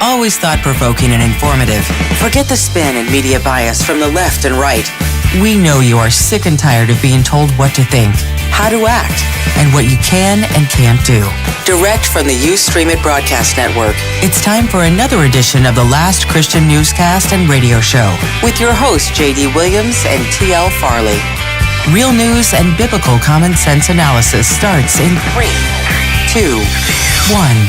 Always thought-provoking and informative. Forget the spin and media bias from the left and right. We know you are sick and tired of being told what to think, how to act, and what you can and can't do. Direct from the Ustream It Broadcast Network, it's time for another edition of the Last Christian Newscast and Radio Show with your hosts J.D. Williams and T.L. Farley. Real news and biblical common sense analysis starts in 3, 2, 1.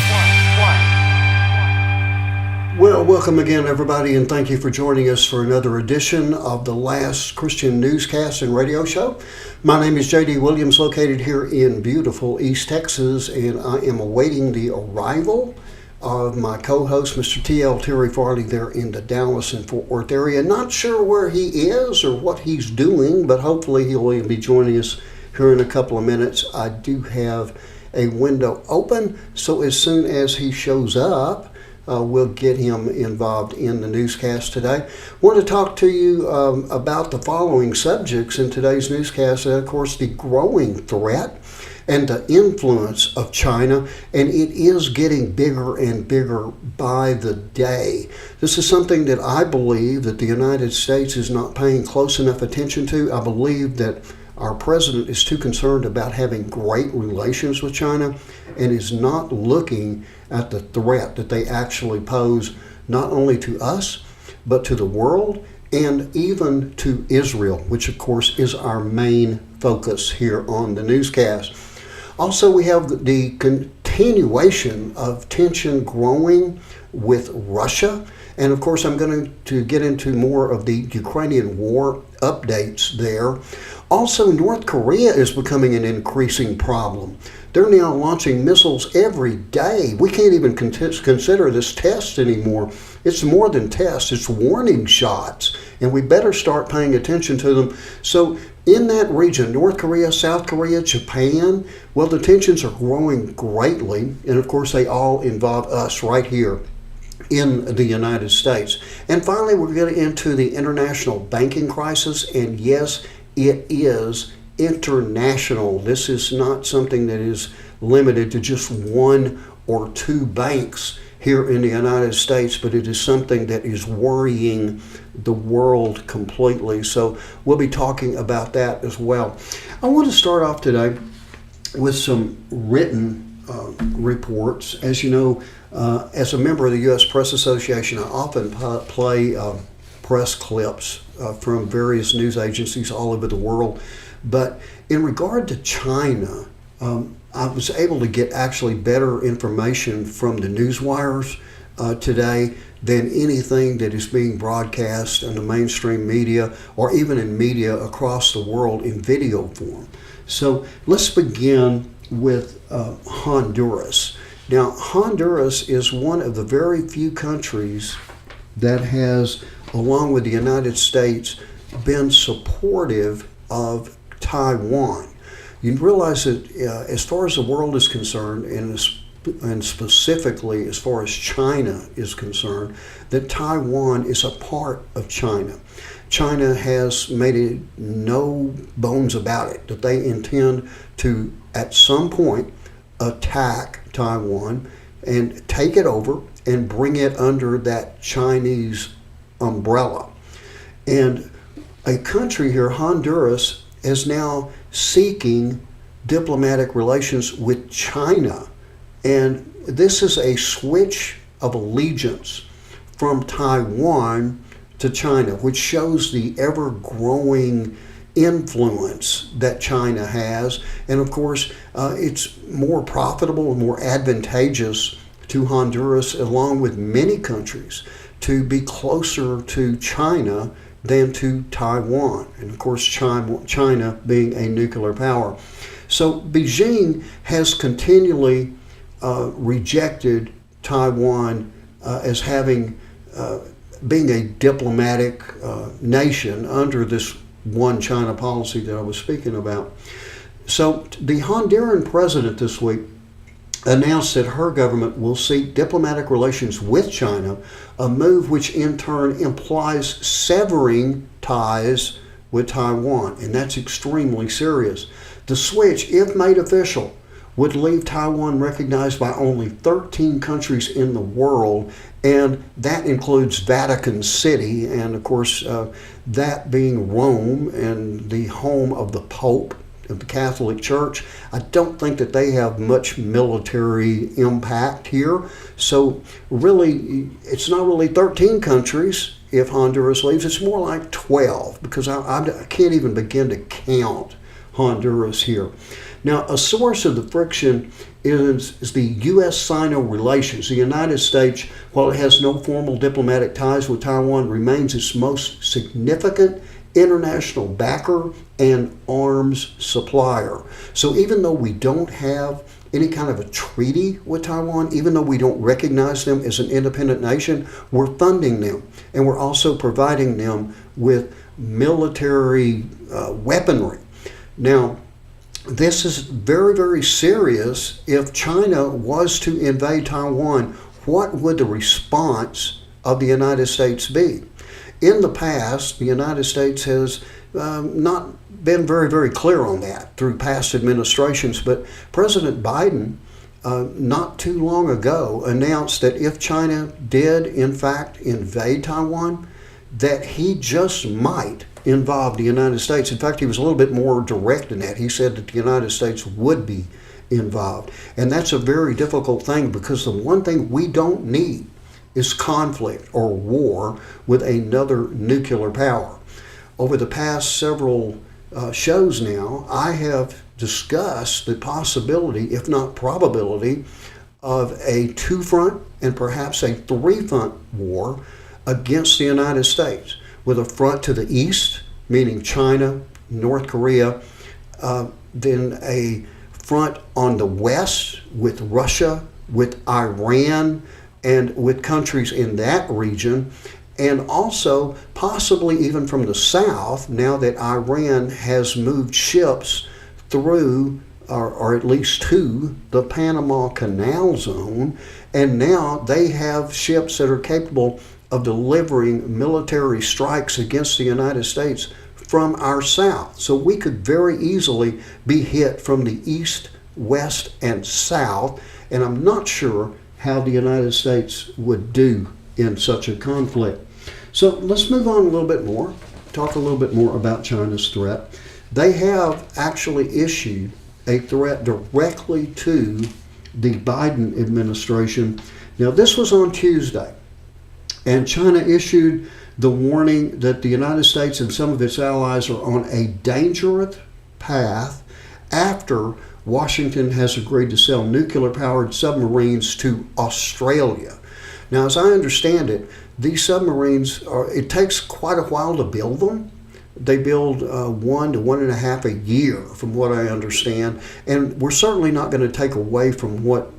Well, welcome again, everybody, and thank you for joining us for another edition of the Last Christian Newscast and Radio Show. My name is J.D. Williams, located here in beautiful East Texas, and I am awaiting the arrival of my co-host, Mr. T.L. Terry Farley, there in the Dallas and Fort Worth area. Not sure where he is or what he's doing, but hopefully he'll be joining us here in a couple of minutes. I do have a window open, so as soon as he shows up, we'll get him involved in the newscast today. I want to talk to you about the following subjects in today's newscast. Of course, the growing threat and the influence of China, and it is getting bigger and bigger by the day. This is something that I believe that the United States is not paying close enough attention to. I believe that our president is too concerned about having great relations with China and is not looking at the threat that they actually pose not only to us, but to the world and even to Israel, which of course is our main focus here on the newscast. Also, we have the continuation of tension growing with Russia. And of course, I'm going to get into more of the Ukrainian War updates there. Also, North Korea is becoming an increasing problem. They're now launching missiles every day. We can't even consider this test anymore. It's more than tests, it's warning shots, and we better start paying attention to them. So in that region, North Korea, South Korea, Japan, well, the tensions are growing greatly, and of course they all involve us right here in the United States. And finally, we're getting into the international banking crisis, and yes, it is international. This is not something that is limited to just one or two banks here in the United States, but it is something that is worrying the world completely. So we'll be talking about that as well. I want to start off today with some written reports. As you know, as a member of the U.S. Press Association, I often play press clips from various news agencies all over the world. But in regard to China, I was able to get actually better information from the news wires today than anything that is being broadcast in the mainstream media or even in media across the world in video form. So let's begin with Honduras. Now, Honduras is one of the very few countries that has, along with the United States, been supportive of Taiwan. You realize that as far as the world is concerned, and specifically as far as China is concerned, that Taiwan is a part of China. China has made it no bones about it that they intend to, at some point, attack Taiwan and take it over and bring it under that Chinese umbrella. And a country here, Honduras, is now seeking diplomatic relations with China. And this is a switch of allegiance from Taiwan to China, which shows the ever-growing influence that China has. And of course, it's more profitable and more advantageous to Honduras, along with many countries, to be closer to China than to Taiwan. And of course, China being a nuclear power. So Beijing has continually rejected Taiwan as having being a diplomatic nation under this one China policy that I was speaking about. So the Honduran president this week announced that her government will seek diplomatic relations with China, a move which in turn implies severing ties with Taiwan, and that's extremely serious. The switch, if made official, would leave Taiwan recognized by only 13 countries in the world, and that includes Vatican City, and of course that being Rome and the home of the Pope of the Catholic Church. I don't think that they have much military impact here. So really, it's not really 13 countries if Honduras leaves. It's more like 12, because I can't even begin to count Honduras here. Now, a source of the friction is the U.S.-Sino relations. The United States, while it has no formal diplomatic ties with Taiwan, remains its most significant international backer and arms supplier. So even though we don't have any kind of a treaty with Taiwan, even though we don't recognize them as an independent nation, we're funding them, and we're also providing them with military weaponry. Now, this is very, very serious. If China was to invade Taiwan, what would the response of the United States be? In the past, the United States has not been very, very clear on that through past administrations, but President Biden not too long ago announced that if China did in fact invade Taiwan, that he just might involve the United States. In fact, he was a little bit more direct in that. He said that the United States would be involved. And that's a very difficult thing, because the one thing we don't need is conflict or war with another nuclear power. Over the past several shows now, I have discussed the possibility, if not probability, of a two-front and perhaps a three-front war against the United States, with a front to the east, meaning China, North Korea, then a front on the west with Russia, with Iran, and with countries in that region, and also possibly even from the south, now that Iran has moved ships through, or at least to, the Panama Canal Zone, and now they have ships that are capable of delivering military strikes against the United States from our south. So we could very easily be hit from the east, west, and south, and I'm not sure how the United States would do in such a conflict. So let's move on a little bit more, talk a little bit more about China's threat. They have actually issued a threat directly to the Biden administration. Now, this was on Tuesday, and China issued the warning that the United States and some of its allies are on a dangerous path after Washington has agreed to sell nuclear-powered submarines to Australia. Now, as I understand it, these submarines it takes quite a while to build them. They build 1 to 1.5 a year, from what I understand. And we're certainly not going to take away from what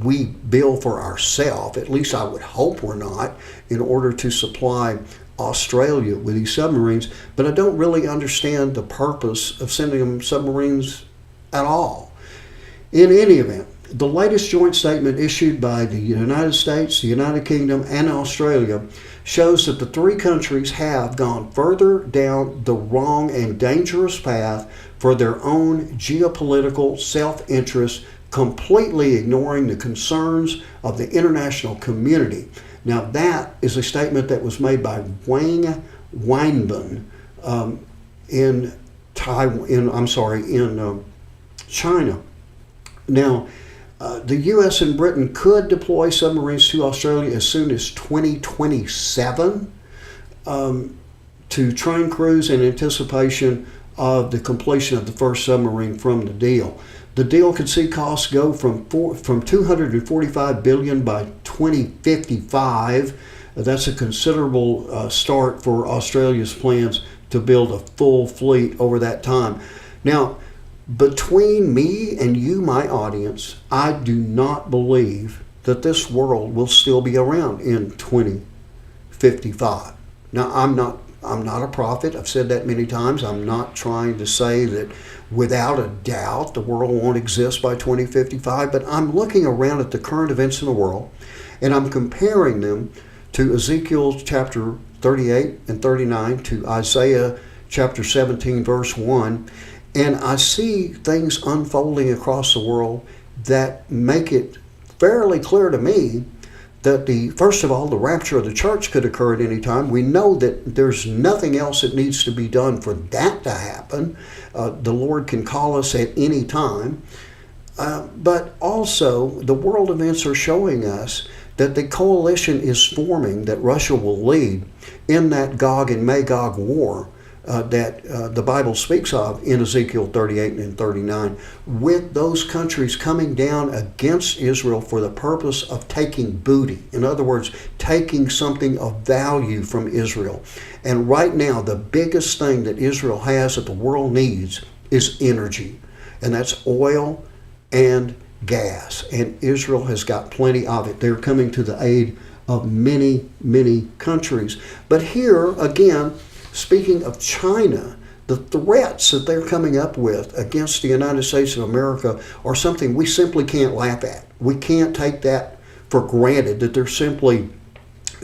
we build for ourselves. At least I would hope we're not, in order to supply Australia with these submarines. But I don't really understand the purpose of sending them submarines at all. In any event, the latest joint statement issued by the United States, the United Kingdom, and Australia shows that the three countries have gone further down the wrong and dangerous path for their own geopolitical self-interest, completely ignoring the concerns of the international community. Now, that is a statement that was made by Wang Wenbin in China. Now, the U.S. and Britain could deploy submarines to Australia as soon as 2027 to train crews in anticipation of the completion of the first submarine from the deal. The deal could see costs go from $245 billion by 2055. That's a considerable start for Australia's plans to build a full fleet over that time. Now, between me and you, my audience, I do not believe that this world will still be around in 2055. Now, I'm not a prophet. I've said that many times. I'm not trying to say that without a doubt the world won't exist by 2055, but I'm looking around at the current events in the world, and I'm comparing them to Ezekiel chapter 38 and 39, to Isaiah chapter 17, verse 1, And I see things unfolding across the world that make it fairly clear to me that first of all, the rapture of the church could occur at any time. We know that there's nothing else that needs to be done for that to happen. The Lord can call us at any time. But also, the world events are showing us that the coalition is forming that Russia will lead in that Gog and Magog war that the Bible speaks of in Ezekiel 38 and 39, with those countries coming down against Israel for the purpose of taking booty. In other words, taking something of value from Israel. And right now, the biggest thing that Israel has that the world needs is energy. And that's oil and gas. And Israel has got plenty of it. They're coming to the aid of many, many countries. But here, again, speaking of China, the threats that they're coming up with against the United States of America are something we simply can't laugh at. We can't take that for granted, that they're simply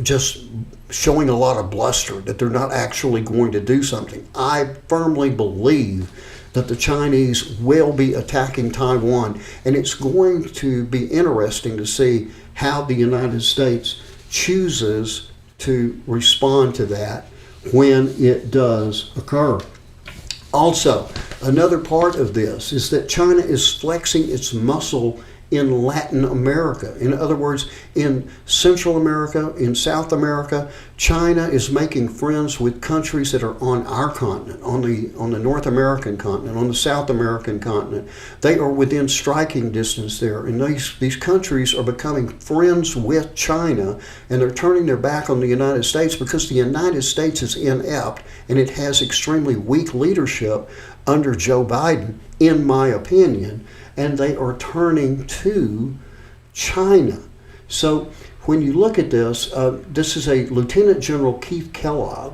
just showing a lot of bluster, that they're not actually going to do something. I firmly believe that the Chinese will be attacking Taiwan, and it's going to be interesting to see how the United States chooses to respond to that when it does occur. Also, another part of this is that China is flexing its muscle in Latin America. In other words, in Central America, in South America, China is making friends with countries that are on our continent, on the North American continent, on the South American continent. They are within striking distance there. And these countries are becoming friends with China, and they're turning their back on the United States because the United States is inept and it has extremely weak leadership under Joe Biden, in my opinion. And they are turning to China. So when you look at this, this is a Lieutenant General Keith Kellogg.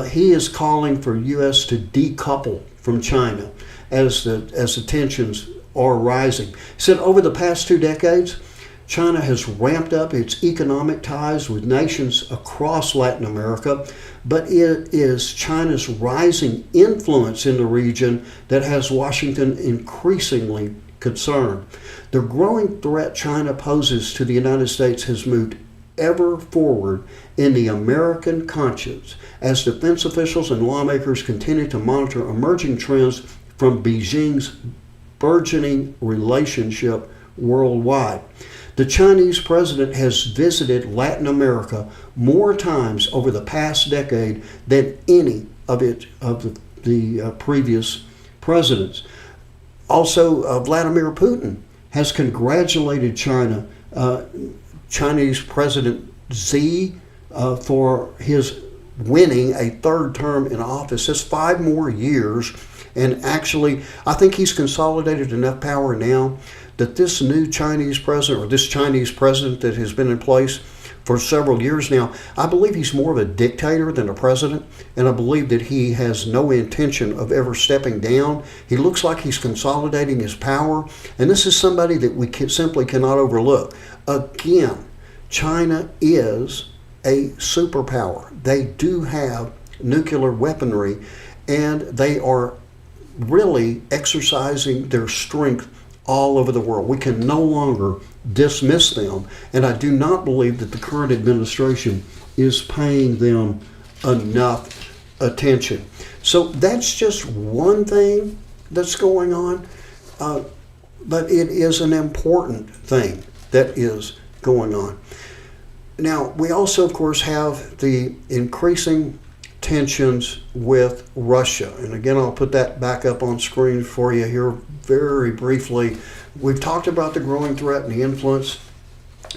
He is calling for U.S. to decouple from China as the tensions are rising. He said over the past 2 decades, China has ramped up its economic ties with nations across Latin America, but it is China's rising influence in the region that has Washington increasingly concerned. The growing threat China poses to the United States has moved ever forward in the American conscience as defense officials and lawmakers continue to monitor emerging trends from Beijing's burgeoning relationship worldwide. The Chinese president has visited Latin America more times over the past decade than any of the previous presidents. Also, Vladimir Putin has congratulated Chinese President Xi for his winning a 3rd term in office. That's 5 more years. And actually, I think he's consolidated enough power now that this new Chinese president, or this Chinese president that has been in place for several years now, I believe he's more of a dictator than a president, and I believe that he has no intention of ever stepping down. He looks like he's consolidating his power, and this is somebody that we simply cannot overlook. Again, China is a superpower. They do have nuclear weaponry, and they are really exercising their strength all over the world. We can no longer dismiss them, and I do not believe that the current administration is paying them enough attention. So that's just one thing that's going on, but it is an important thing that is going on. Now, we also, of course, have the increasing tensions with Russia. And again, I'll put that back up on screen for you here very briefly. We've talked about the growing threat and the influence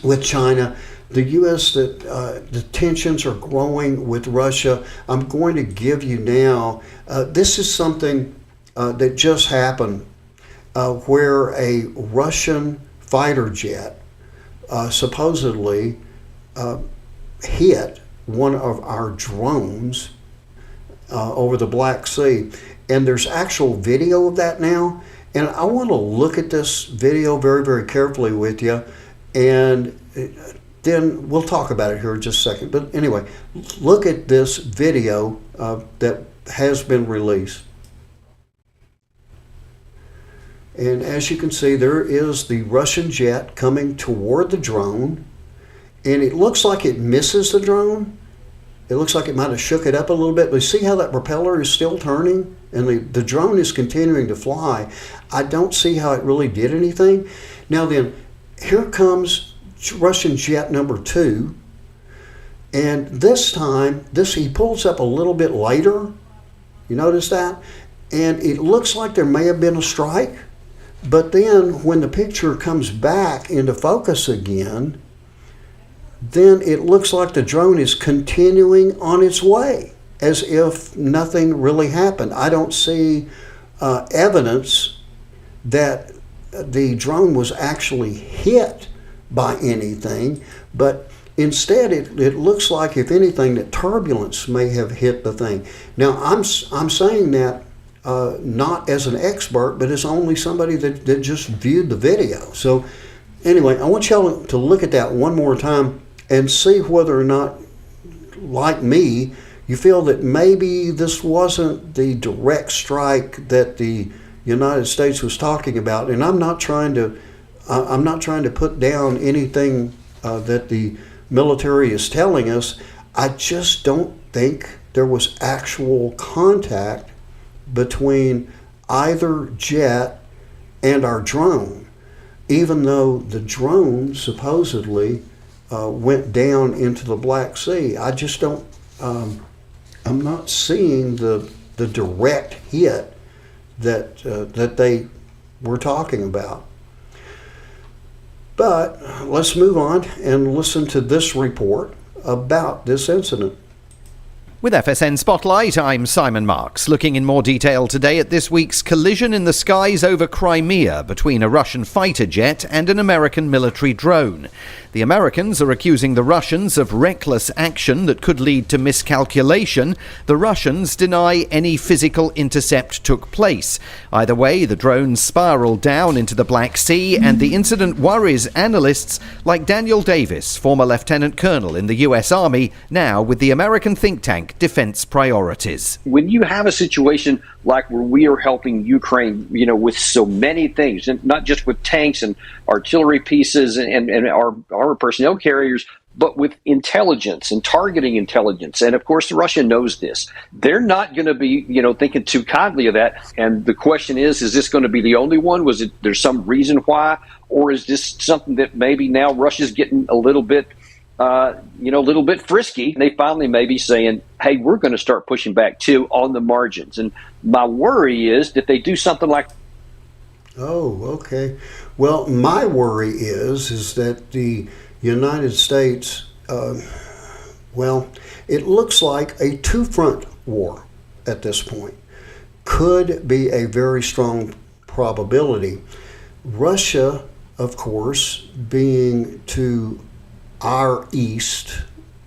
with China. The U.S., the tensions are growing with Russia. I'm going to give you now, this is something that just happened where a Russian fighter jet supposedly hit one of our drones over the Black Sea. And there's actual video of that now. And I want to look at this video very, very carefully with you. And then we'll talk about it here in just a second. But anyway, look at this video that has been released. And as you can see, there is the Russian jet coming toward the drone, and it looks like it misses the drone. It looks like it might have shook it up a little bit, but you see how that propeller is still turning? And the drone is continuing to fly. I don't see how it really did anything. Now then, here comes Russian jet number 2, and this time, he pulls up a little bit later. You notice that? And it looks like there may have been a strike, but then when the picture comes back into focus again, then it looks like the drone is continuing on its way as if nothing really happened. I don't see evidence that the drone was actually hit by anything, but instead it looks like, if anything, that turbulence may have hit the thing. Now, I'm saying that not as an expert, but as only somebody that just viewed the video. So anyway, I want y'all to look at that one more time and see whether or not, like me, you feel that maybe this wasn't the direct strike that the United States was talking about. And I'm not trying to put down anything that the military is telling us. I just don't think there was actual contact between either jet and our drone, even though the drone supposedly went down into the Black Sea. I just don't, I'm not seeing the direct hit that they were talking about. But let's move on and listen to this report about this incident. With FSN Spotlight, I'm Simon Marks, looking in more detail today at this week's collision in the skies over Crimea between a Russian fighter jet and an American military drone. The Americans are accusing the Russians of reckless action that could lead to miscalculation. The Russians deny any physical intercept took place. Either way, the drone spiraled down into the Black Sea, and the incident worries analysts like Daniel Davis, former lieutenant colonel in the U.S. Army, now with the American think tank Defense Priorities. When you have a situation like where we are helping Ukraine, with so many things, and not just with tanks and artillery pieces and our personnel carriers, but with intelligence and targeting intelligence. And of course, Russia knows this. They're not going to be, thinking too kindly of that. And the question is this going to be the only one? There's some reason why? Or is this something that maybe now Russia's getting a little bit frisky? They finally may be saying, hey, we're going to start pushing back too on the margins. And my worry is that they do something like. Oh, okay. Well, my worry is that the United States, it looks like a two-front war at this point. Could be a very strong probability. Russia, of course, being to our east,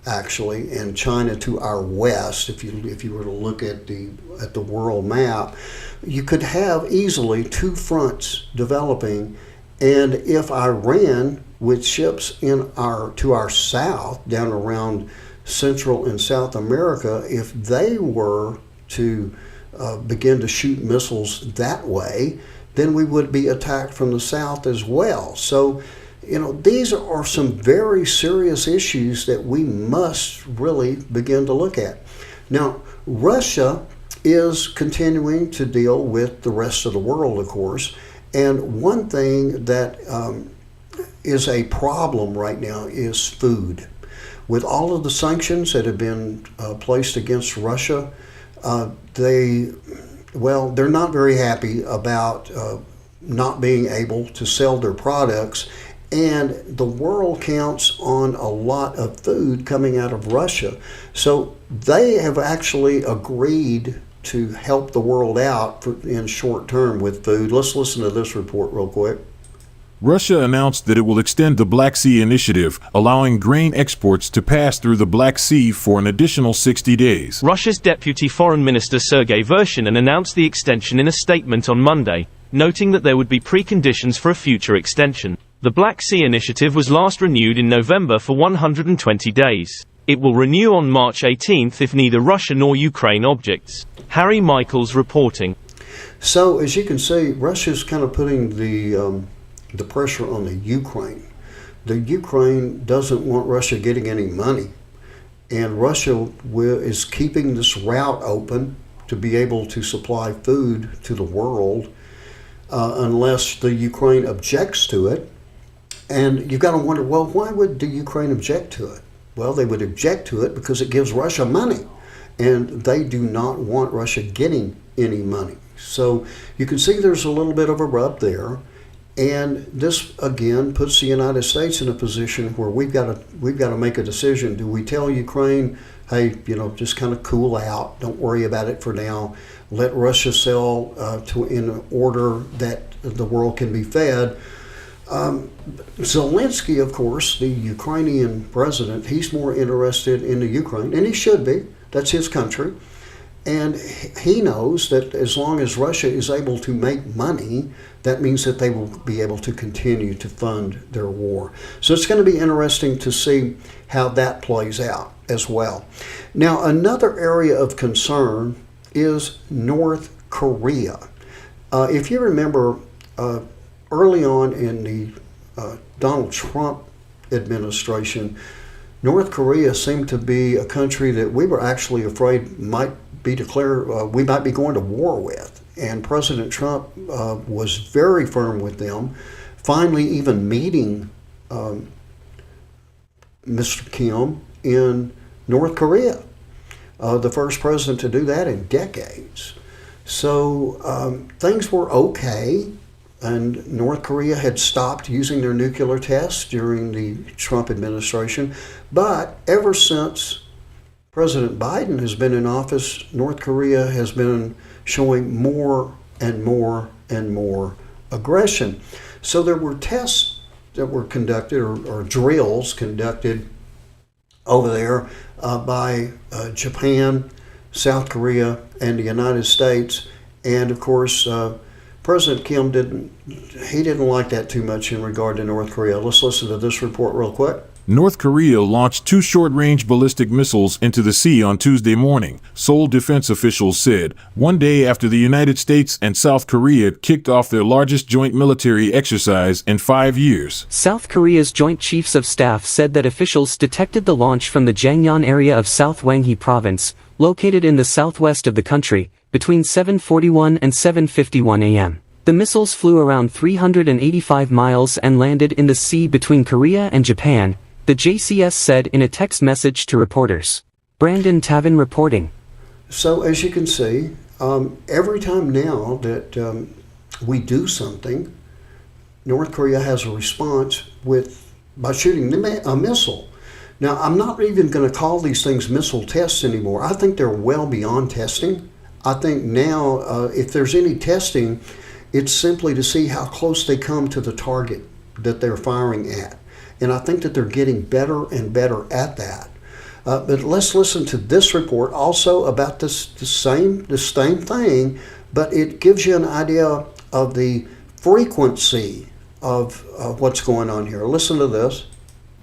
actually, and China to our west. If you were to look at the world map, you could have easily two fronts developing. And if Iran, with ships to our south, down around Central and South America, if they were to begin to shoot missiles that way, then we would be attacked from the south as well. So, these are some very serious issues that we must really begin to look at. Now, Russia is continuing to deal with the rest of the world, of course, and one thing that is a problem right now is food. With all of the sanctions that have been placed against Russia, they're not very happy about not being able to sell their products. And the world counts on a lot of food coming out of Russia. So they have actually agreed to help the world out in short term with food. Let's listen to this report real quick. Russia announced that it will extend the Black Sea Initiative, allowing grain exports to pass through the Black Sea for an additional 60 days. Russia's Deputy Foreign Minister Sergei Vershinin announced the extension in a statement on Monday, noting that there would be preconditions for a future extension. The Black Sea Initiative was last renewed in November for 120 days. It will renew on March 18th if neither Russia nor Ukraine objects. Harry Michaels reporting. So as you can see, Russia's kind of putting the pressure on the Ukraine. The Ukraine doesn't want Russia getting any money, and Russia is keeping this route open to be able to supply food to the world unless the Ukraine objects to it. And you've got to wonder, well, why would the Ukraine object to it? Well, they would object to it because it gives Russia money, and they do not want Russia getting any money. So you can see there's a little bit of a rub there. And this, again, puts the United States in a position where we've got to make a decision. Do we tell Ukraine, hey, just kind of cool out, don't worry about it for now, let Russia sell in order that the world can be fed? Zelensky, of course, the Ukrainian president, he's more interested in the Ukraine, and he should be. That's his country. And he knows that as long as Russia is able to make money, that means that they will be able to continue to fund their war. So it's going to be interesting to see how that plays out as well. Now, another area of concern is North Korea. If you remember, early on in the Donald Trump administration, North Korea seemed to be a country that we were actually afraid might be we might be going to war with. And President Trump was very firm with them, finally even meeting Mr. Kim in North Korea, the first president to do that in decades. So things were okay, and North Korea had stopped using their nuclear tests during the Trump administration. But ever since President Biden has been in office, North Korea has been showing more and more and more aggression. So there were tests that were conducted, or drills conducted over there by Japan, South Korea, and the United States. And of course, President Kim didn't like that too much in regard to North Korea. Let's listen to this report real quick. North Korea launched 2 short-range ballistic missiles into the sea on Tuesday morning, Seoul defense officials said, one day after the United States and South Korea kicked off their largest joint military exercise in 5 years. South Korea's Joint Chiefs of Staff said that officials detected the launch from the Jangyeon area of South Gwanghae Province, located in the southwest of the country, between 7:41 and 7:51 a.m. The missiles flew around 385 miles and landed in the sea between Korea and Japan, the JCS said in a text message to reporters. Brandon Tavin reporting. So as you can see, every time now that we do something, North Korea has a response by shooting a missile. Now, I'm not even going to call these things missile tests anymore. I think they're well beyond testing. I think now, if there's any testing, it's simply to see how close they come to the target that they're firing at. And I think that they're getting better and better at that. But let's listen to this report also about the same thing, but it gives you an idea of the frequency of what's going on here. Listen to this.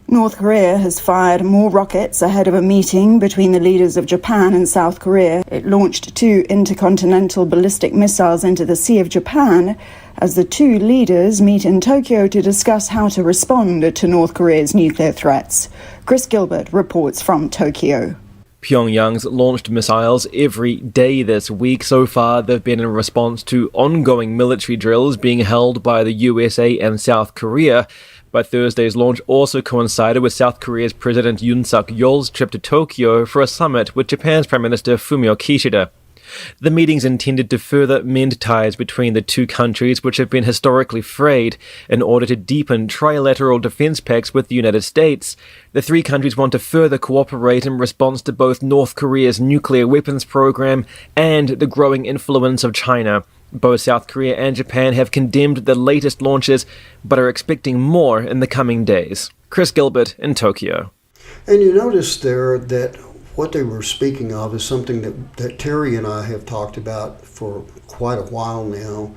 North Korea has fired more rockets ahead of a meeting between the leaders of Japan and South Korea. It launched 2 intercontinental ballistic missiles into the Sea of Japan as the 2 leaders meet in Tokyo to discuss how to respond to North Korea's nuclear threats. Chris Gilbert reports from Tokyo. Pyongyang's launched missiles every day this week. So far, they've been in response to ongoing military drills being held by the USA and South Korea. But Thursday's launch also coincided with South Korea's President Yoon Suk-yeol's trip to Tokyo for a summit with Japan's Prime Minister Fumio Kishida. The meeting's intended to further mend ties between the 2 countries, which have been historically frayed, in order to deepen trilateral defense pacts with the United States. The 3 countries want to further cooperate in response to both North Korea's nuclear weapons program and the growing influence of China. Both South Korea and Japan have condemned the latest launches, but are expecting more in the coming days. Chris Gilbert in Tokyo. And you notice there that what they were speaking of is something that Terry and I have talked about for quite a while now,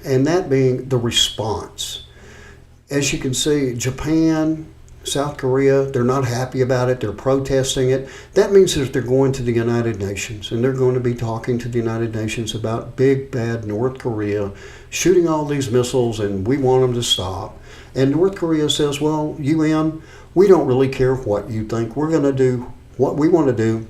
and that being the response. As you can see, Japan, South Korea, they're not happy about it. They're protesting it. That means that they're going to the United Nations, and they're going to be talking to the United Nations about big, bad North Korea shooting all these missiles, and we want them to stop. And North Korea says, well, UN, we don't really care what you think. We're going to do what we want to do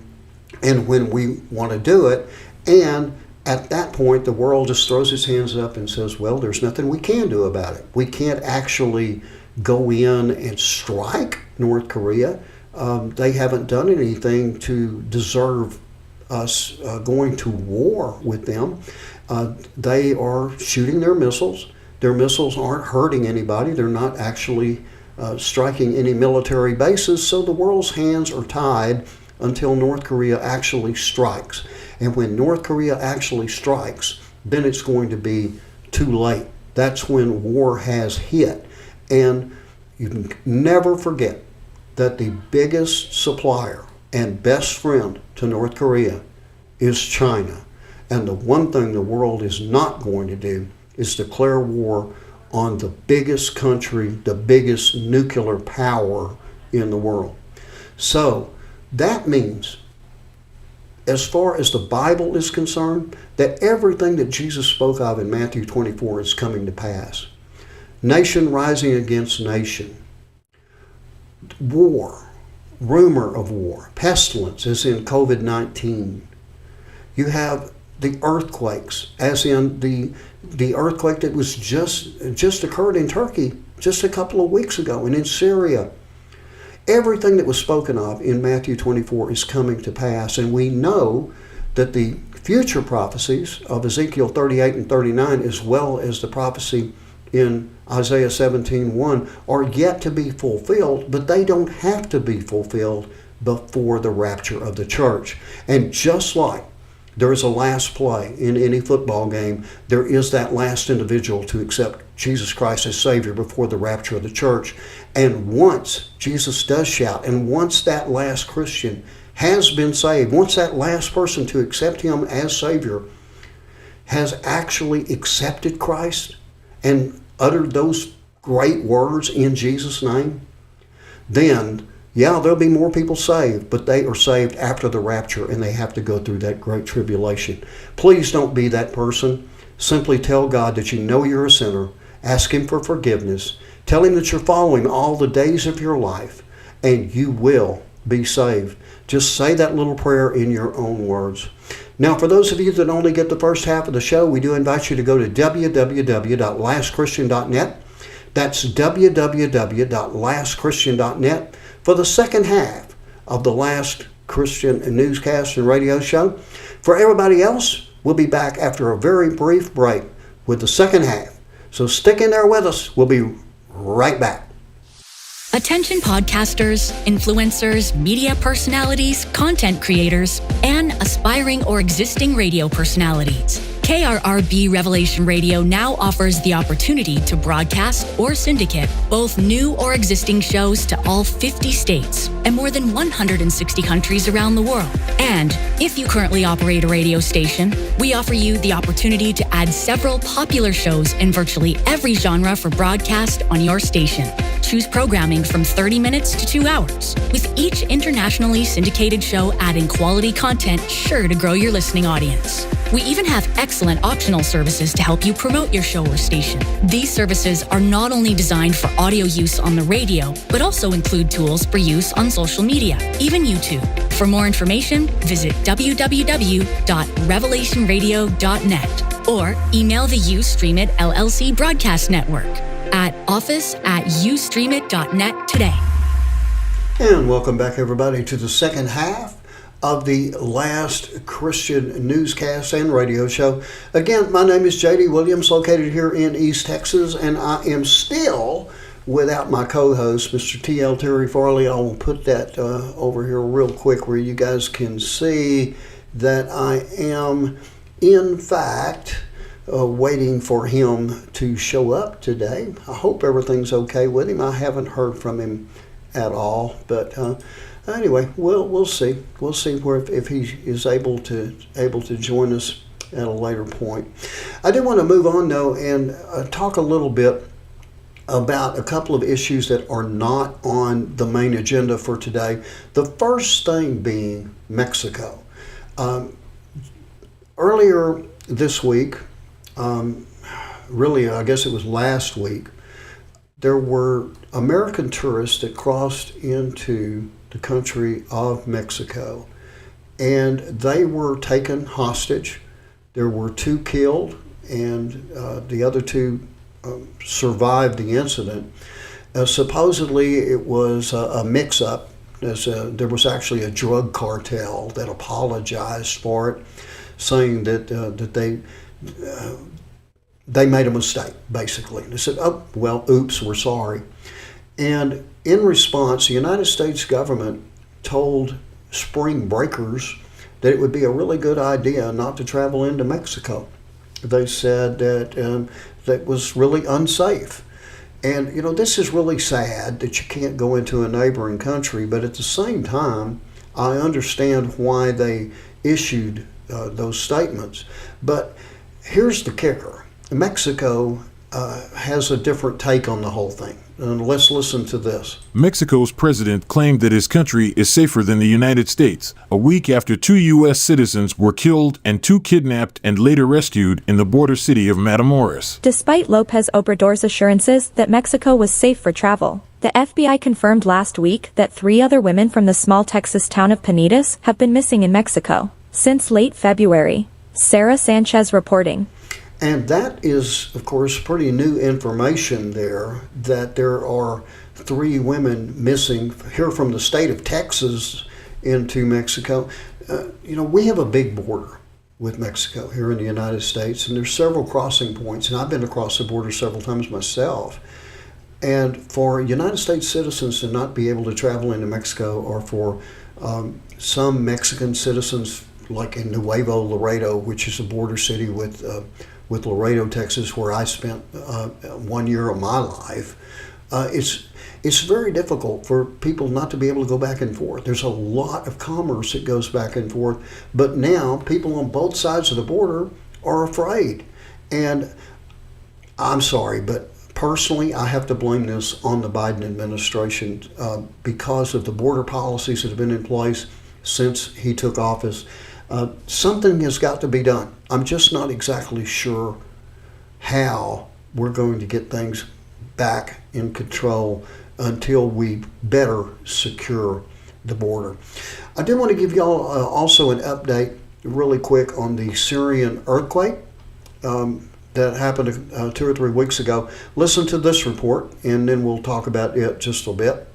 and when we want to do it. And at that point, the world just throws its hands up and says, well, there's nothing we can do about it. We can't actually go in and strike North Korea. They haven't done anything to deserve us going to war with them. They are shooting their missiles. Their missiles aren't hurting anybody. They're not actually striking any military bases. So the world's hands are tied until North Korea actually strikes. And when North Korea actually strikes, then it's going to be too late. That's when war has hit. And you can never forget that the biggest supplier and best friend to North Korea is China. And the one thing the world is not going to do is declare war on the biggest country, the biggest nuclear power in the world. So that means, as far as the Bible is concerned, that everything that Jesus spoke of in Matthew 24 is coming to pass. Nation rising against nation. War, rumor of war, pestilence, as in COVID-19. You have the earthquakes, as in the earthquake that was just occurred in Turkey just a couple of weeks ago, and in Syria. Everything that was spoken of in Matthew 24 is coming to pass, and we know that the future prophecies of Ezekiel 38 and 39, as well as the prophecy in Isaiah 17:1, are yet to be fulfilled, but they don't have to be fulfilled before the rapture of the church. And just like there is a last play in any football game, there is that last individual to accept Jesus Christ as Savior before the rapture of the church. And once Jesus does shout, and once that last Christian has been saved, once that last person to accept Him as Savior has actually accepted Christ and uttered those great words in Jesus' name, then yeah, there'll be more people saved, but they are saved after the rapture, and they have to go through that great tribulation. Please don't be that person. Simply tell God that you know you're a sinner. Ask Him for forgiveness. Tell Him that you're following all the days of your life, and you will be saved. Just say that little prayer in your own words. Now, for those of you that only get the first half of the show, we do invite you to go to www.lastchristian.net. That's www.lastchristian.net. for the second half of the Last Christian Newscast and Radio Show. For everybody else, we'll be back after a very brief break with the second half. So stick in there with us. We'll be right back. Attention podcasters, influencers, media personalities, content creators, and aspiring or existing radio personalities. KRRB Revelation Radio now offers the opportunity to broadcast or syndicate both new or existing shows to all 50 states and more than 160 countries around the world. And if you currently operate a radio station, we offer you the opportunity to add several popular shows in virtually every genre for broadcast on your station. Choose programming from 30 minutes to 2 hours, with each internationally syndicated show adding quality content sure to grow your listening audience. We even have excellent optional services to help you promote your show or station. These services are not only designed for audio use on the radio, but also include tools for use on social media, even YouTube. For more information, visit www.revelationradio.net or email the Ustreamit LLC Broadcast Network at office@ustreamit.net today. And welcome back, everybody, to the second half of the Last Christian Newscast and Radio Show. Again, my name is J.D. Williams, located here in East Texas, and I am still without my co-host, Mr. T.L. Terry Farley. I will put that over here real quick where you guys can see that I am, in fact, waiting for him to show up today. I hope everything's okay with him. I haven't heard from him at all, but anyway, we'll see. We'll see if he is able to join us at a later point. I do want to move on though and talk a little bit about a couple of issues that are not on the main agenda for today. The first thing being Mexico. Earlier this week, really, I guess it was last week, there were American tourists that crossed into the country of Mexico, and they were taken hostage. There were 2 killed, and the other 2 survived the incident. Supposedly, it was a mix-up. There was actually a drug cartel that apologized for it, saying that they made a mistake, basically. They said, oh, well, oops, we're sorry. And in response, the United States government told spring breakers that it would be a really good idea not to travel into Mexico. They said that that was really unsafe. And, you know, this is really sad that you can't go into a neighboring country, but at the same time, I understand why they issued those statements. But here's the kicker. Mexico has a different take on the whole thing. And let's listen to this. Mexico's president claimed that his country is safer than the United States, a week after 2 U.S. citizens were killed and 2 kidnapped and later rescued in the border city of Matamoros. Despite López Obrador's assurances that Mexico was safe for travel, the FBI confirmed last week that 3 other women from the small Texas town of Panitas have been missing in Mexico since late February. Sarah Sanchez reporting. And that is, of course, pretty new information there, that there are 3 women missing here from the state of Texas into Mexico. You know, we have a big border with Mexico here in the United States, and there's several crossing points, and I've been across the border several times myself. And for United States citizens to not be able to travel into Mexico, or for some Mexican citizens, like in Nuevo Laredo, which is a border city with Laredo, Texas, where I spent 1 year of my life, it's very difficult for people not to be able to go back and forth. There's a lot of commerce that goes back and forth, but now people on both sides of the border are afraid. And I'm sorry, but personally, I have to blame this on the Biden administration because of the border policies that have been in place since he took office. Something has got to be done. I'm just not exactly sure how we're going to get things back in control until we better secure the border. I did want to give y'all also an update really quick on the Syrian earthquake that happened 2 or 3 weeks ago. Listen to this report, and then we'll talk about it just a bit.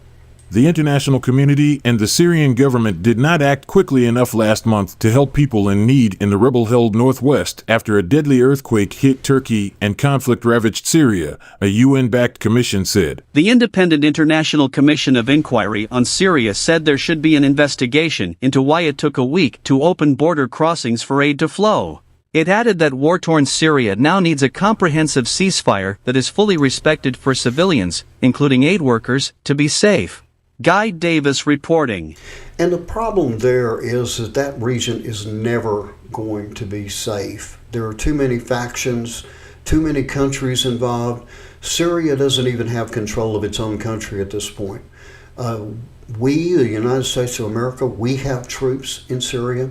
The international community and the Syrian government did not act quickly enough last month to help people in need in the rebel-held northwest after a deadly earthquake hit Turkey and conflict-ravaged Syria, a UN-backed commission said. The Independent International Commission of Inquiry on Syria said there should be an investigation into why it took a week to open border crossings for aid to flow. It added that war-torn Syria now needs a comprehensive ceasefire that is fully respected for civilians, including aid workers, to be safe. Guy Davis reporting. And the problem there is that that region is never going to be safe. There are too many factions, too many countries involved. Syria doesn't even have control of its own country at this point. We, the United States of America, we have troops in Syria.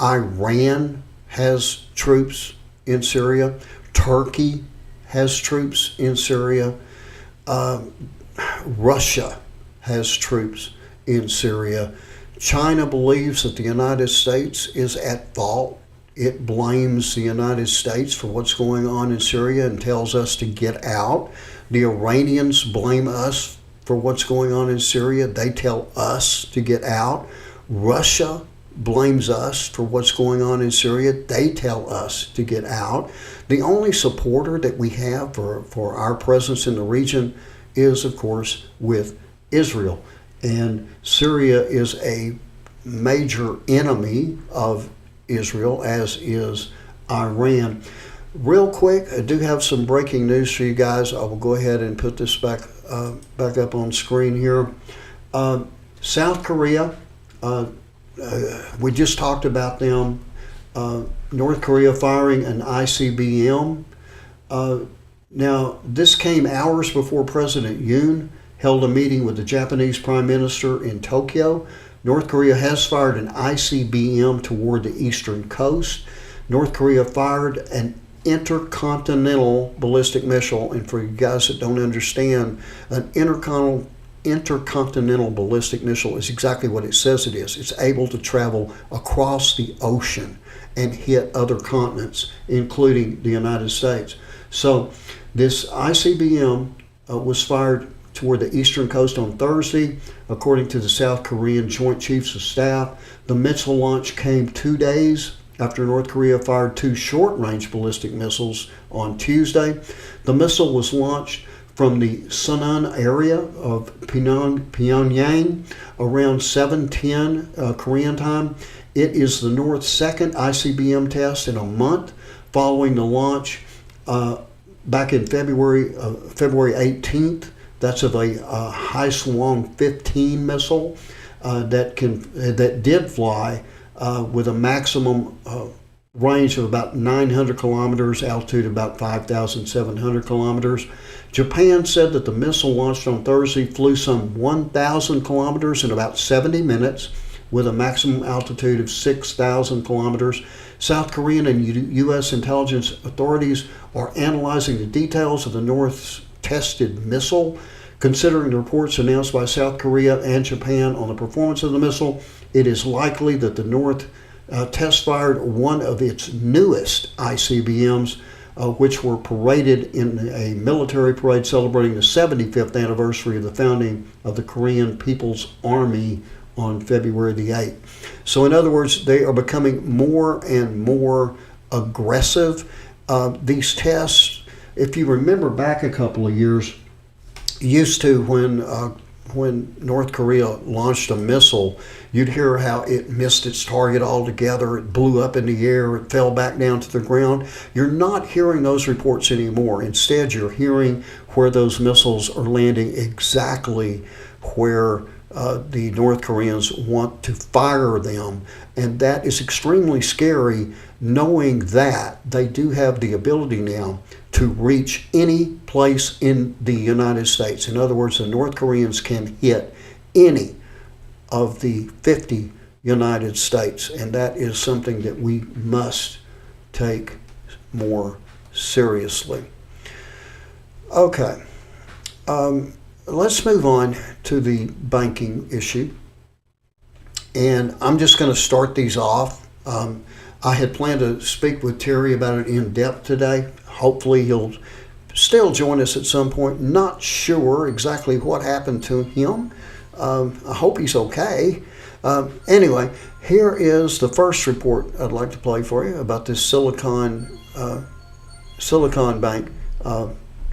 Iran has troops in Syria. Turkey has troops in Syria. Russia has troops in Syria. China believes that the United States is at fault. It blames the United States for what's going on in Syria and tells us to get out. The Iranians blame us for what's going on in Syria. They tell us to get out. Russia blames us for what's going on in Syria. They tell us to get out. The only supporter that we have for our presence in the region is, of course, with Israel. And Syria is a major enemy of Israel, as is Iran. Real quick, I do have some breaking news for you guys. I will go ahead and put this back up on screen here. South Korea, we just talked about them. North Korea firing an ICBM. Now, this came hours before President Yoon held a meeting with the Japanese Prime Minister in Tokyo. North Korea has fired an ICBM toward the eastern coast. North Korea fired an intercontinental ballistic missile, and for you guys that don't understand, an intercontinental ballistic missile is exactly what it says it is. It's able to travel across the ocean and hit other continents, including the United States. So this ICBM was fired toward the eastern coast on Thursday, according to the South Korean Joint Chiefs of Staff. The missile launch came 2 days after North Korea fired 2 short-range ballistic missiles on Tuesday. The missile was launched from the Sunan area of Pyongyang around 7:10 Korean time. It is the North's second ICBM test in a month following the launch back in February 18th. That's of a Hai-Swang 15 missile that did fly with a maximum range of about 900 kilometers, altitude about 5,700 kilometers. Japan said that the missile launched on Thursday flew some 1,000 kilometers in about 70 minutes with a maximum altitude of 6,000 kilometers. South Korean and U.S. intelligence authorities are analyzing the details of the North's tested missile. Considering the reports announced by South Korea and Japan on the performance of the missile, it is likely that the North test fired one of its newest ICBMs, which were paraded in a military parade celebrating the 75th anniversary of the founding of the Korean People's Army on February the 8th. So in other words, they are becoming more and more aggressive. These tests, if you remember back a couple of years, used to when North Korea launched a missile, you'd hear how it missed its target altogether, it blew up in the air, it fell back down to the ground. You're not hearing those reports anymore. Instead, you're hearing where those missiles are landing exactly where the North Koreans want to fire them. And that is extremely scary, knowing that they do have the ability now to reach any place in the United States. In other words, the North Koreans can hit any of the 50 United States, and that is something that we must take more seriously. Okay, let's move on to the banking issue. And I'm just going to start these off. I had planned to speak with Terry about it in depth today. Hopefully he'll still join us at some point. Not sure exactly what happened to him. I hope he's okay. Anyway, here is the first report I'd like to play for you about this Silicon Bank.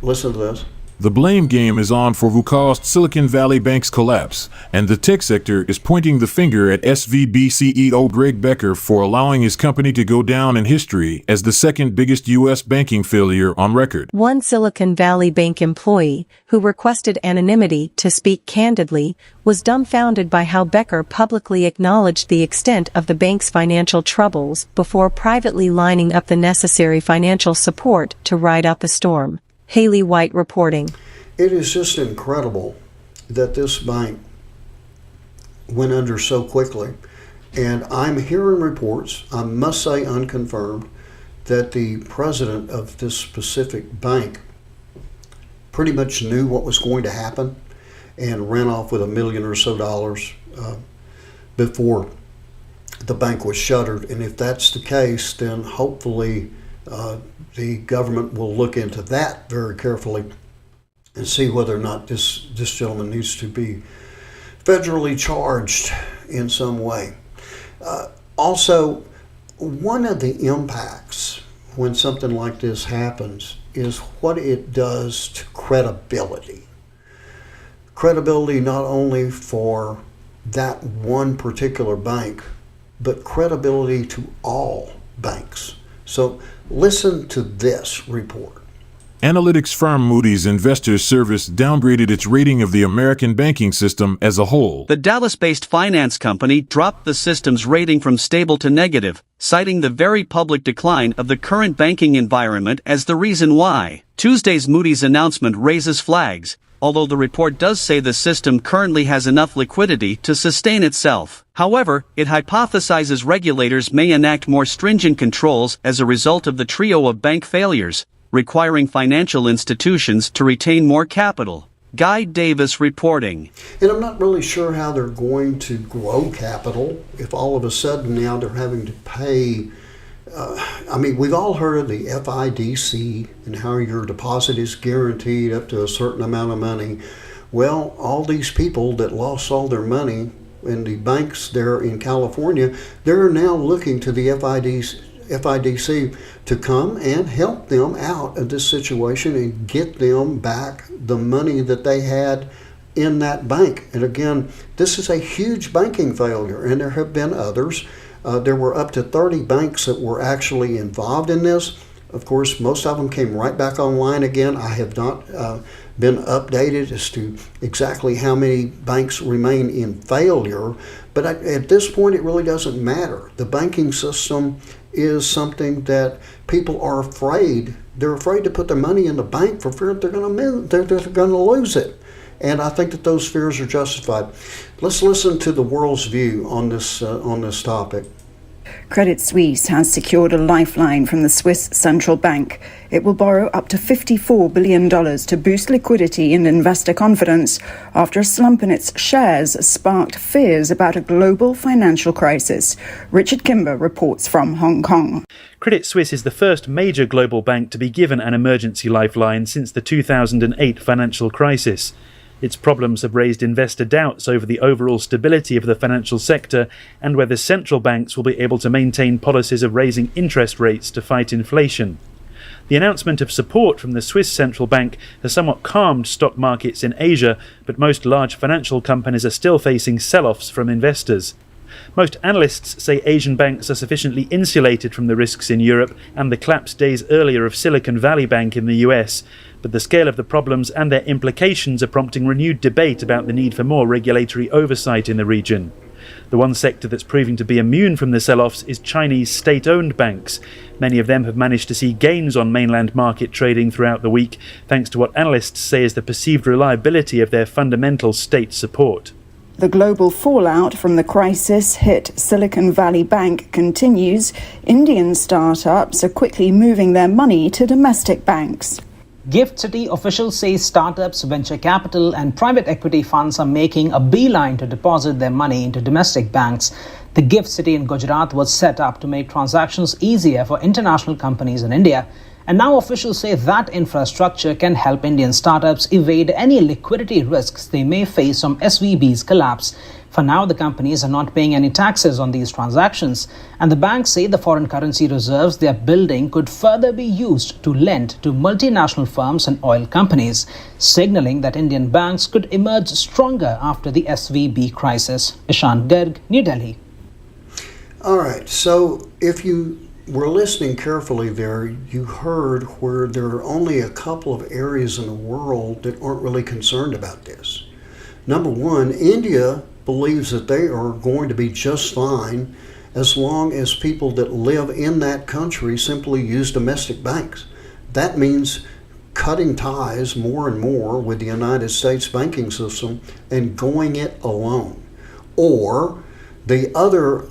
Listen to this. The blame game is on for who caused Silicon Valley Bank's collapse, and the tech sector is pointing the finger at SVB CEO Greg Becker for allowing his company to go down in history as the second biggest U.S. banking failure on record. One Silicon Valley Bank employee, who requested anonymity to speak candidly, was dumbfounded by how Becker publicly acknowledged the extent of the bank's financial troubles before privately lining up the necessary financial support to ride out the storm. Haley White reporting. It is just incredible that this bank went under so quickly. And I'm hearing reports, I must say unconfirmed, that the president of this specific bank pretty much knew what was going to happen and ran off with $1 million or so before the bank was shuttered. And if that's the case, then hopefully the government will look into that very carefully and see whether or not this gentleman needs to be federally charged in some way. Also, one of the impacts when something like this happens is what it does to credibility. Credibility not only for that one particular bank, but credibility to all banks. So listen to this report. Analytics firm Moody's Investors Service downgraded its rating of the American banking system as a whole. The Dallas-based finance company dropped the system's rating from stable to negative, citing the very public decline of the current banking environment as the reason why. Tuesday's Moody's announcement raises flags, although the report does say the system currently has enough liquidity to sustain itself. However, it hypothesizes regulators may enact more stringent controls as a result of the trio of bank failures, requiring financial institutions to retain more capital. Guy Davis reporting. And I'm not really sure how they're going to grow capital if all of a sudden now they're having to pay. We've all heard of the FIDC and how your deposit is guaranteed up to a certain amount of money. Well, all these people that lost all their money in the banks there in California, they're now looking to the FIDC to come and help them out of this situation and get them back the money that they had in that bank. And again, this is a huge banking failure, and there have been others. There were up to 30 banks that were actually involved in this. Of course, most of them came right back online again. I have not been updated as to exactly how many banks remain in failure, but at this point it really doesn't matter. The banking system is something that people are afraid. They're afraid to put their money in the bank for fear they're going to lose it. And I think that those fears are justified. Let's listen to the world's view on this topic. Credit Suisse has secured a lifeline from the Swiss Central Bank. It will borrow up to $54 billion to boost liquidity and investor confidence after a slump in its shares sparked fears about a global financial crisis. Richard Kimber reports from Hong Kong. Credit Suisse is the first major global bank to be given an emergency lifeline since the 2008 financial crisis. Its problems have raised investor doubts over the overall stability of the financial sector and whether central banks will be able to maintain policies of raising interest rates to fight inflation. The announcement of support from the Swiss Central Bank has somewhat calmed stock markets in Asia, but most large financial companies are still facing sell-offs from investors. Most analysts say Asian banks are sufficiently insulated from the risks in Europe and the collapse days earlier of Silicon Valley Bank in the US, but the scale of the problems and their implications are prompting renewed debate about the need for more regulatory oversight in the region. The one sector that's proving to be immune from the sell-offs is Chinese state-owned banks. Many of them have managed to see gains on mainland market trading throughout the week, thanks to what analysts say is the perceived reliability of their fundamental state support. The global fallout from the crisis-hit Silicon Valley Bank continues. Indian startups are quickly moving their money to domestic banks. Gift City officials say startups, venture capital and private equity funds are making a beeline to deposit their money into domestic banks. The Gift City in Gujarat was set up to make transactions easier for international companies in India. And now officials say that infrastructure can help Indian startups evade any liquidity risks they may face from SVB's collapse. For now, the companies are not paying any taxes on these transactions, and the banks say the foreign currency reserves they are building could further be used to lend to multinational firms and oil companies, signaling that Indian banks could emerge stronger after the SVB crisis. Ishan Garg, New Delhi. All right, so if you were listening carefully there, you heard where there are only a couple of areas in the world that aren't really concerned about this. Number one, India believes that they are going to be just fine as long as people that live in that country simply use domestic banks. That means cutting ties more and more with the United States banking system and going it alone. Or the other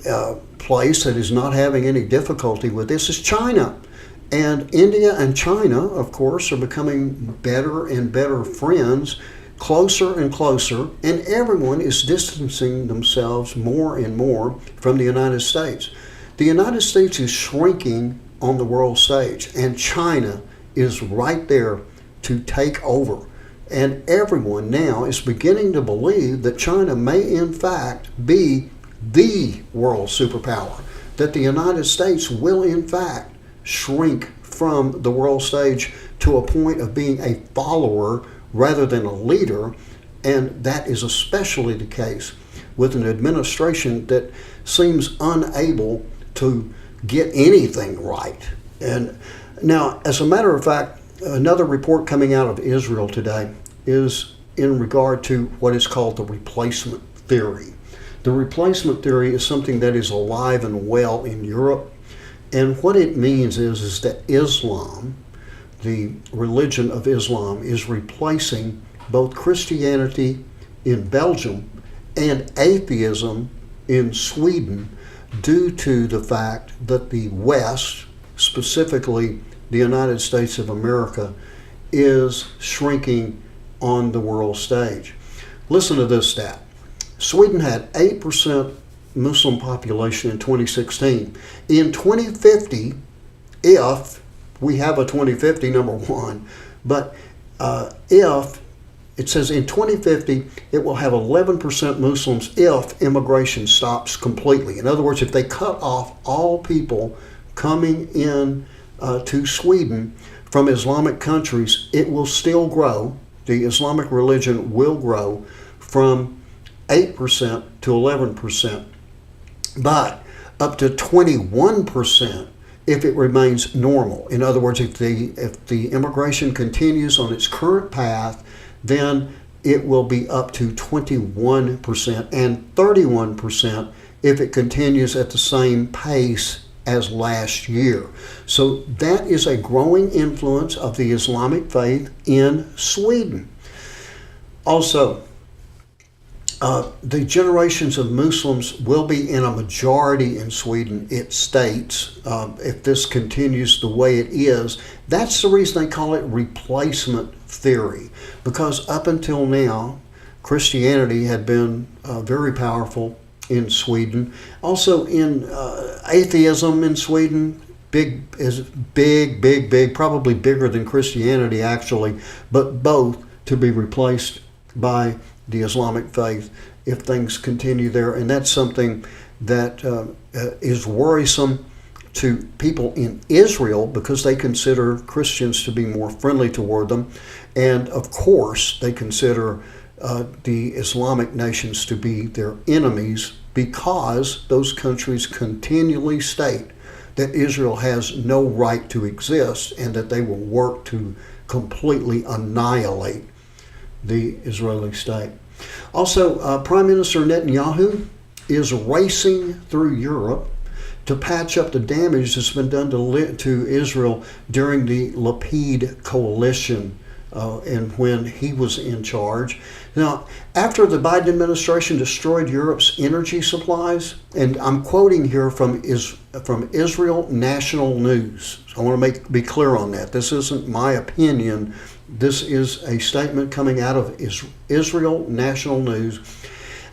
place that is not having any difficulty with this is China. And India and China, of course, are becoming better and better friends, closer and closer, and everyone is distancing themselves more and more from the United States. The United States is shrinking on the world stage, and China is right there to take over. And everyone now is beginning to believe that China may in fact be the world superpower, that the United States will in fact shrink from the world stage to a point of being a follower rather than a leader, and that is especially the case with an administration that seems unable to get anything right. And now, as a matter of fact, another report coming out of Israel today is in regard to what is called the replacement theory. The replacement theory is something that is alive and well in Europe. And what it means is that Islam, the religion of Islam, is replacing both Christianity in Belgium and atheism in Sweden due to the fact that the West, specifically the United States of America, is shrinking on the world stage. Listen to this stat. Sweden had 8% Muslim population in 2016. In 2050, if we have a 2050, number one, but if it says in 2050, it will have 11% Muslims if immigration stops completely. In other words, if they cut off all people coming in to Sweden from Islamic countries, it will still grow. The Islamic religion will grow from 8% to 11%, but up to 21% if it remains normal. In other words, if the immigration continues on its current path, then it will be up to 21% and 31% if it continues at the same pace as last year. So that is a growing influence of the Islamic faith in Sweden. Also, the generations of Muslims will be in a majority in Sweden, it states, if this continues the way it is. That's the reason they call it replacement theory, because up until now, Christianity had been very powerful in Sweden. Also in atheism in Sweden, big, probably bigger than Christianity actually, but both to be replaced by the Islamic faith if things continue there. And that's something that is worrisome to people in Israel because they consider Christians to be more friendly toward them. And of course, they consider the Islamic nations to be their enemies because those countries continually state that Israel has no right to exist and that they will work to completely annihilate the Israeli state. Also, Prime Minister Netanyahu is racing through Europe to patch up the damage that's been done to Israel during the Lapid coalition and when he was in charge. Now, after the Biden administration destroyed Europe's energy supplies, and I'm quoting here from Israel National News. So I want to be clear on that. This isn't my opinion. This is a statement coming out of Israel National News.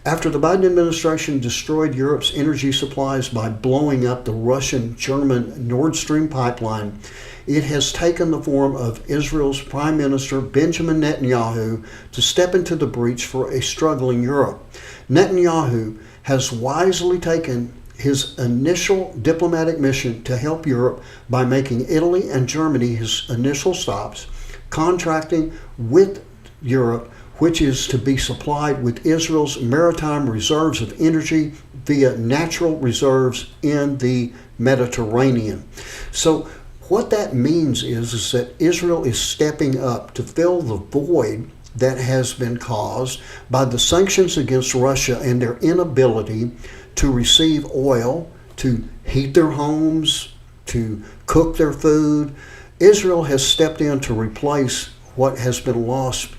After the Biden administration destroyed Europe's energy supplies by blowing up the Russian-German Nord Stream pipeline, it has taken the form of Israel's Prime Minister Benjamin Netanyahu to step into the breach for a struggling Europe. Netanyahu has wisely taken his initial diplomatic mission to help Europe by making Italy and Germany his initial stops, contracting with Europe, which is to be supplied with Israel's maritime reserves of energy via natural reserves in the Mediterranean. So what that means is that Israel is stepping up to fill the void that has been caused by the sanctions against Russia and their inability to receive oil, to heat their homes, to cook their food. Israel has stepped in to replace what has been lost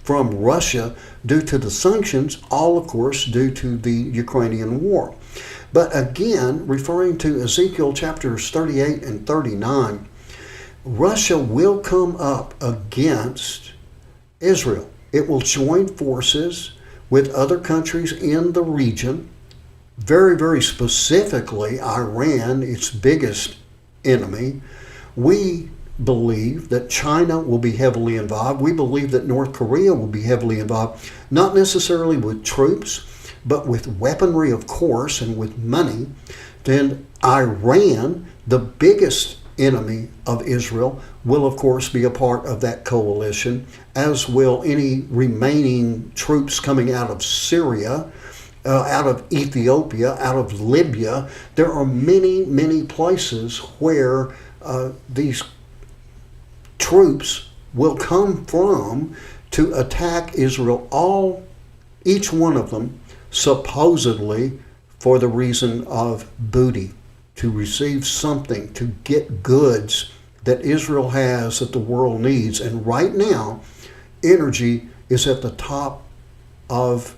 from Russia due to the sanctions, all of course due to the Ukrainian war. But again, referring to Ezekiel chapters 38 and 39, Russia will come up against Israel. It will join forces with other countries in the region, very, very specifically Iran, its biggest enemy. We believe that China will be heavily involved. We believe that North Korea will be heavily involved, not necessarily with troops, but with weaponry, of course, and with money. Then Iran, the biggest enemy of Israel, will of course be a part of that coalition, as will any remaining troops coming out of Syria, out of Ethiopia, out of Libya. There are many, many places where these troops will come from to attack Israel, each one of them supposedly for the reason of booty, to receive something, to get goods that Israel has that the world needs. And right now, energy is at the top of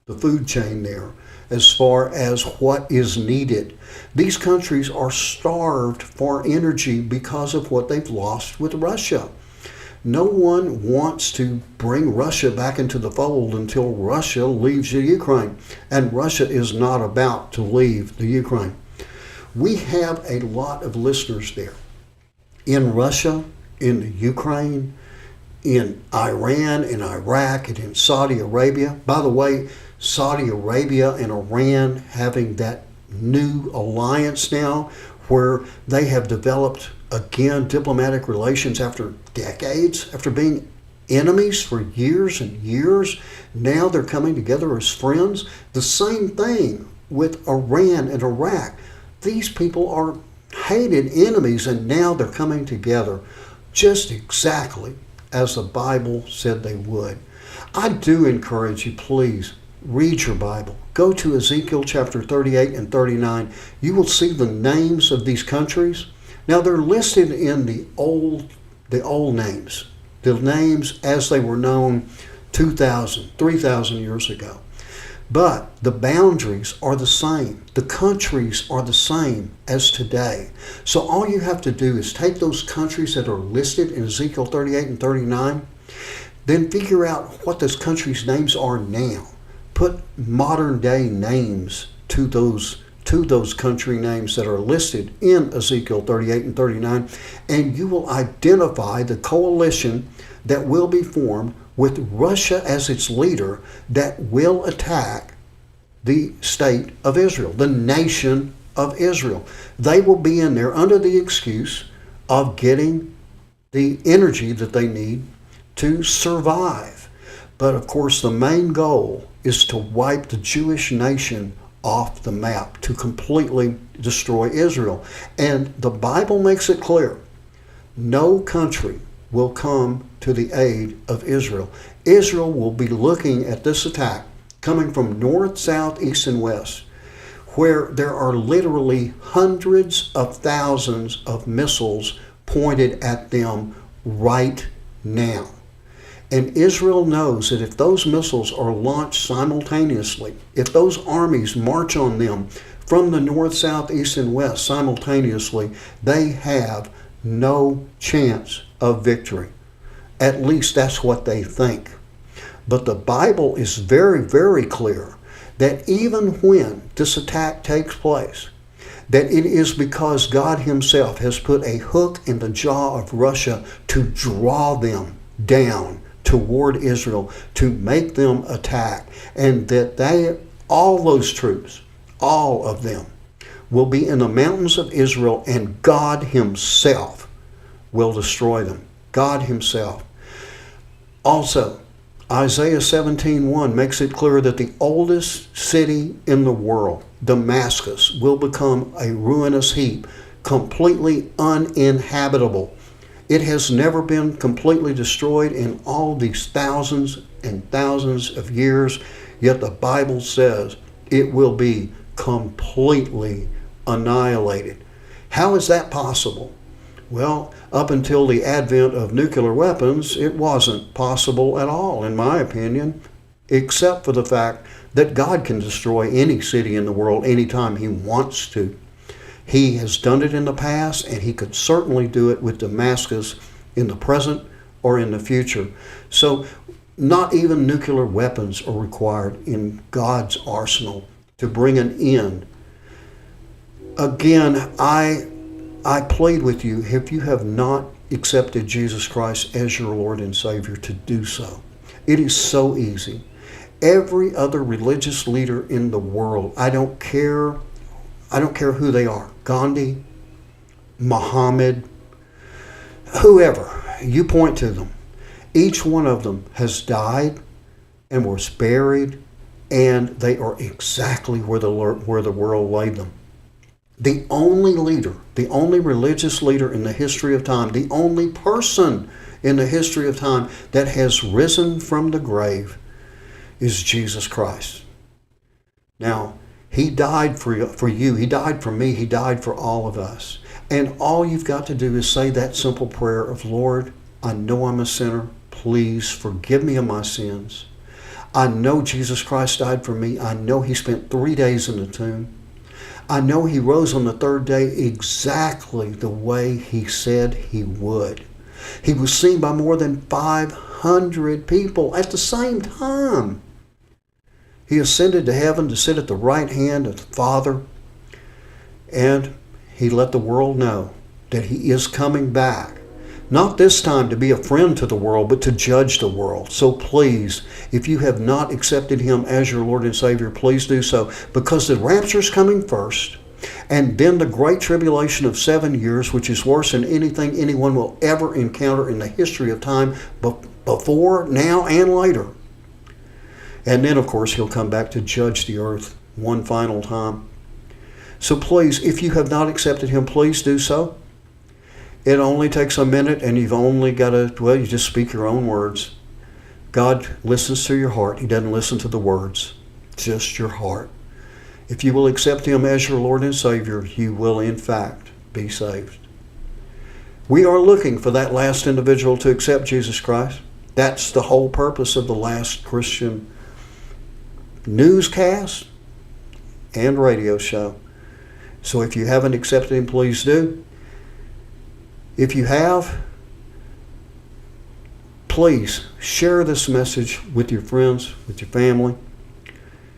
the food chain there as far as what is needed. These countries are starved for energy because of what they've lost with Russia. No one wants to bring Russia back into the fold until Russia leaves the Ukraine. And Russia is not about to leave the Ukraine. We have a lot of listeners there. In Russia, in the Ukraine, in Iran, in Iraq, and in Saudi Arabia. By the way, Saudi Arabia and Iran having that new alliance now where they have developed, again, diplomatic relations after decades, after being enemies for years and years. Now they're coming together as friends. The same thing with Iran and Iraq. These people are hated enemies, and now they're coming together just exactly as the Bible said they would. I do encourage you, please, read your Bible. Go to Ezekiel chapter 38 and 39. You will see the names of these countries. Now they're listed in the old names, the names as they were known 2,000, 3,000 years ago. But the boundaries are the same. The countries are the same as today. So all you have to do is take those countries that are listed in Ezekiel 38 and 39, then figure out what those countries' names are now. Put modern day names to those country names that are listed in Ezekiel 38 and 39, and you will identify the coalition that will be formed with Russia as its leader that will attack the state of Israel, the nation of Israel. They will be in there under the excuse of getting the energy that they need to survive. But of course, the main goal is to wipe the Jewish nation off the map, to completely destroy Israel. And the Bible makes it clear, no country will come to the aid of Israel. Israel will be looking at this attack coming from north, south, east, and west, where there are literally hundreds of thousands of missiles pointed at them right now. And Israel knows that if those missiles are launched simultaneously, if those armies march on them from the north, south, east, and west simultaneously, they have no chance of victory. At least that's what they think. But the Bible is very, very clear that even when this attack takes place, that it is because God himself has put a hook in the jaw of Russia to draw them down toward Israel, to make them attack, and that all those troops, all of them, will be in the mountains of Israel, and God himself will destroy them. God himself. Also, Isaiah 17:1 makes it clear that the oldest city in the world, Damascus, will become a ruinous heap, completely uninhabitable. It has never been completely destroyed in all these thousands and thousands of years, yet the Bible says it will be completely annihilated. How is that possible? Well, up until the advent of nuclear weapons, it wasn't possible at all, in my opinion, except for the fact that God can destroy any city in the world anytime he wants to. He has done it in the past, and he could certainly do it with Damascus in the present or in the future. So not even nuclear weapons are required in God's arsenal to bring an end. Again, I plead with you, if you have not accepted Jesus Christ as your Lord and Savior, to do so. It is so easy. Every other religious leader in the world, I don't care who they are, Gandhi, Muhammad, whoever, you point to them. Each one of them has died and was buried, and they are exactly where the world laid them. the only leader, the only religious leader in the history of time, the only person in the history of time that has risen from the grave is Jesus Christ. Now, he died for you. He died for me. He died for all of us. And all you've got to do is say that simple prayer of, Lord, I know I'm a sinner. Please forgive me of my sins. I know Jesus Christ died for me. I know he spent 3 days in the tomb. I know he rose on the third day exactly the way he said he would. He was seen by more than 500 people at the same time. He ascended to heaven to sit at the right hand of the Father, and he let the world know that he is coming back. Not this time to be a friend to the world, but to judge the world. So please, if you have not accepted him as your Lord and Savior, please do so, because the rapture is coming first, and then the great tribulation of 7 years, which is worse than anything anyone will ever encounter in the history of time, before, now, and later. And then, of course, he'll come back to judge the earth one final time. So please, if you have not accepted him, please do so. It only takes a minute, and you've only got to, well, you just speak your own words. God listens to your heart. He doesn't listen to the words, just your heart. If you will accept him as your Lord and Savior, you will, in fact, be saved. We are looking for that last individual to accept Jesus Christ. That's the whole purpose of the Last Christian newscast and radio show. So if you haven't accepted him, please do. If you have, please share this message with your friends, with your family.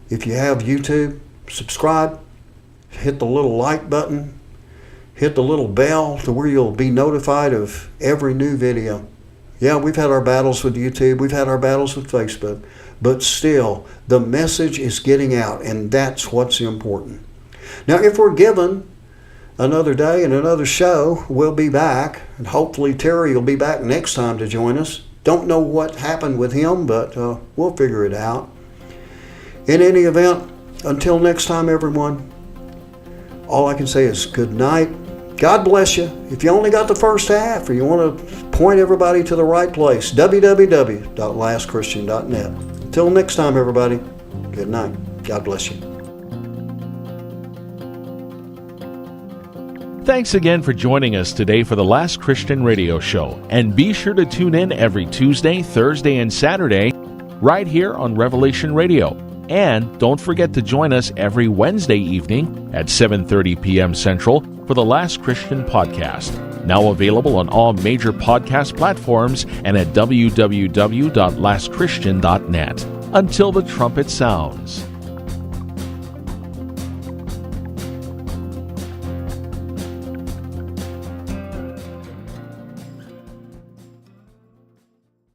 If you have YouTube, subscribe, hit the little like button, hit the little bell to where you'll be notified of every new video. Yeah, we've had our battles with YouTube, we've had our battles with Facebook, but still, the message is getting out, and that's what's important. Now, if we're given another day and another show, we'll be back, and hopefully Terry will be back next time to join us. Don't know what happened with him, but we'll figure it out. In any event, until next time, everyone, all I can say is good night. God bless you. If you only got the first half, or you want to point everybody to the right place, www.lastchristian.net. Until next time, everybody, good night. God bless you. Thanks again for joining us today for the Last Christian Radio Show. And be sure to tune in every Tuesday, Thursday, and Saturday right here on Revelation Radio. And don't forget to join us every Wednesday evening at 7:30 p.m. Central for the Last Christian Podcast. Now available on all major podcast platforms and at www.lastchristian.net. Until the trumpet sounds.